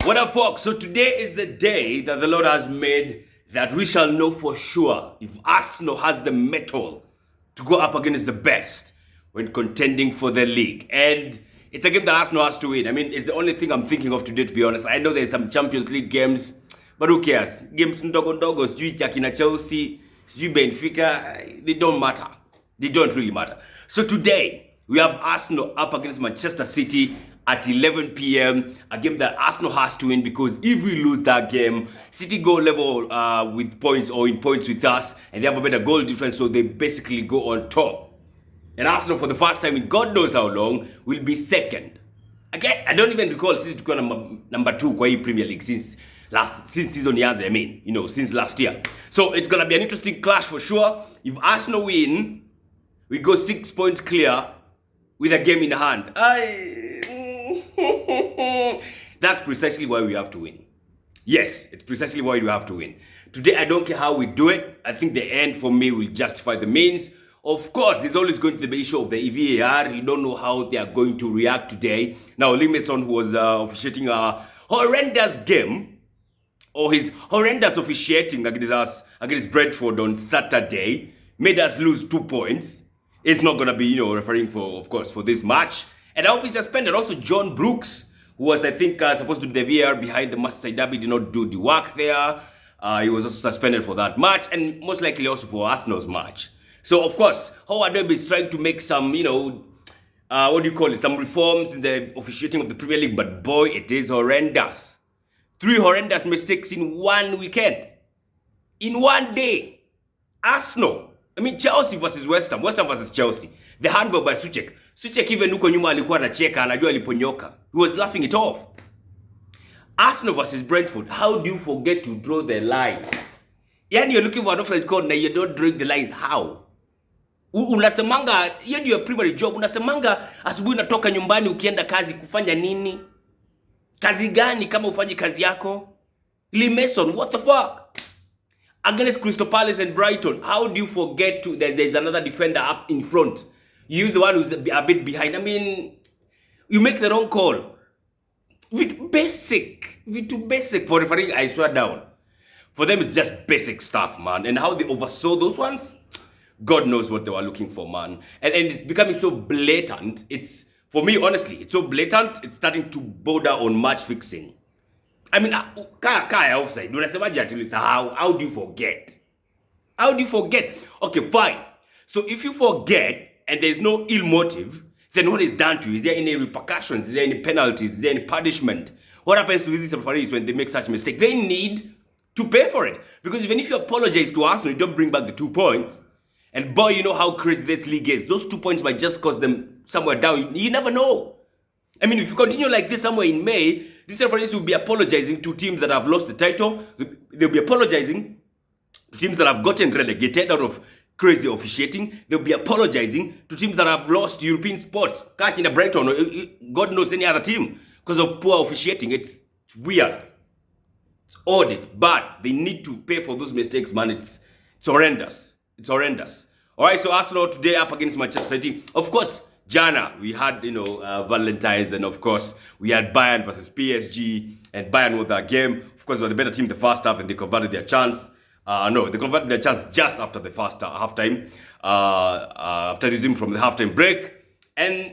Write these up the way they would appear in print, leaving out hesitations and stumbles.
What up, folks? So today is the day that the Lord has made, that we shall know for sure if Arsenal has the mettle to go up against the best when contending for the league. And it's a game that Arsenal has to win. I mean, it's the only thing I'm thinking of today, to be honest. I know there's some Champions League games, but who cares? Games ndogo, sijui Chelsea, sijui Benfica, they don't matter. They don't really matter. So today, we have Arsenal up against Manchester City at 11 p.m. A game that Arsenal has to win, because if we lose that game, City go level with points or in points with us, and they have a better goal difference, so they basically go on top. And Arsenal, for the first time in God knows how long, will be second. Okay, I don't even recall City to go number 2 kwa hii Premier League since season yanze, since last year. So it's gonna be an interesting clash for sure. If Arsenal win, we go 6 points clear with a game in hand. That's precisely why we have to win. Yes, it's precisely why we have to win. Today, I don't care how we do it. I think the end for me will justify the means. Of course, there's always going to be the issue of the VAR. You don't know how they are going to react today. Now, Limason, who was officiating a horrendous game, or his horrendous officiating against Brentford on Saturday, made us lose 2 points. It's not going to be, referring for, of course, for this match. And I hope he's suspended. Also, John Brooks, who was, I think, supposed to do the VAR behind the Merseyside derby, did not do the work there. He was also suspended for that match, and most likely also for Arsenal's match. So, of course, Howard is trying to make some, some reforms in the officiating of the Premier League. But boy, it is horrendous. 3 horrendous mistakes in one weekend. In one day. Arsenal. Chelsea versus West Ham versus Chelsea. The handball by Suchek. Suchek even huko nyuma alikuwa anacheka, anajua aliponyoka. He was laughing it off. Arsenal versus Brentford. How do you forget to draw the lines? You're looking for an offside call and you don't draw the lines. How? Unasemanga, hiyo ndio primary job. Unasemanga asubuhi unatoka nyumbani ukienda kazi kufanya nini? Kazi gani kama ufanyi kazi yako? Limason, what the fuck? Against Crystal Palace and Brighton, how do you forget there's another defender up in front? You use the one who's a bit behind. You make the wrong call. With too basic for refereeing, I swear down. For them, it's just basic stuff, man. And how they oversaw those ones, God knows what they were looking for, man. And it's becoming so blatant. For me, honestly, it's so blatant, it's starting to border on match fixing. Kaya offside. How do you forget? How do you forget? Okay, fine. So if you forget and there's no ill motive, then what is done to you? Is there any repercussions? Is there any penalties? Is there any punishment? What happens to these referees when they make such mistake? They need to pay for it. Because even if you apologize to Arsenal, you don't bring back the 2 points. And boy, you know how crazy this league is. Those 2 points might just cost them somewhere down. You never know. If you continue like this somewhere in May, these referees will be apologizing to teams that have lost the title. They'll be apologizing to teams that have gotten relegated out of crazy officiating. They'll be apologizing to teams that have lost European spots. Kakina Brighton, or God knows any other team, because of poor officiating. It's weird. It's odd. It's bad. They need to pay for those mistakes, man. It's horrendous. It's horrendous. All right, so Arsenal today up against Manchester City. Of course, Jana, we had, Valentine's, and of course, we had Bayern versus PSG, and Bayern won that game. Of course, they were the better team in the first half, and they converted their chance. They converted their chance just after the first halftime, after resuming from the halftime break. And,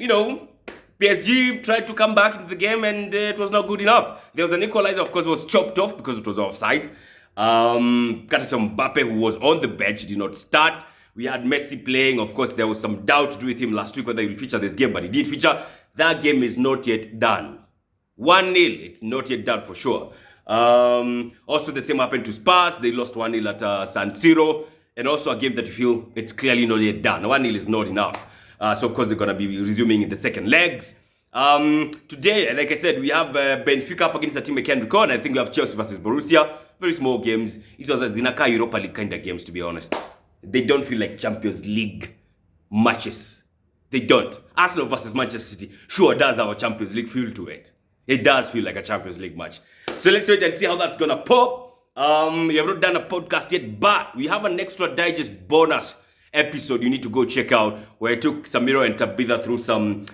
PSG tried to come back into the game, and it was not good enough. There was an equalizer, of course, was chopped off because it was offside. Courtesy of Mbappe, who was on the bench, did not start. We had Messi playing. Of course, there was some doubt to do with him last week whether he will feature this game, but he did feature. That game is not yet done. 1-0, it's not yet done for sure. Also, the same happened to Spurs. They lost 1-0 at San Siro. And also a game that you feel it's clearly not yet done. 1-0 is not enough. So, of course, they're going to be resuming in the second legs. Today, like I said, we have Benfica up against the team I can't recall. And I think we have Chelsea versus Borussia. Very small games. It was a Zinaka Europa League kind of games, to be honest. They don't feel like Champions League matches. They don't. Arsenal versus Manchester City sure does have a Champions League feel to it. It does feel like a Champions League match. So let's wait and see how that's gonna pop. We have not done a podcast yet, but we have an extra digest bonus episode you need to go check out, where I took Samiro and Tabitha through some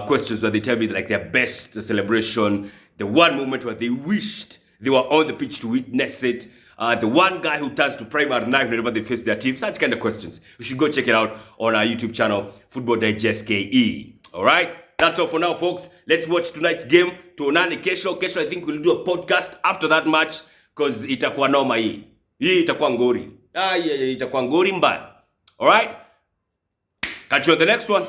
questions where they tell me like their best celebration The one moment where they wished they were on the pitch to witness it. The one guy who turns to primary knife whenever they face their team. Such kind of questions. You should go check it out on our YouTube channel, Football Digest KE. Alright? That's all for now, folks. Let's watch tonight's game. Tuonane kesho. Kesho, I think we'll do a podcast after that match. Because itakuwa noma hii. Hii itakuwa ngori. Itakuwa ngori mbaya. Alright? Catch you on the next one.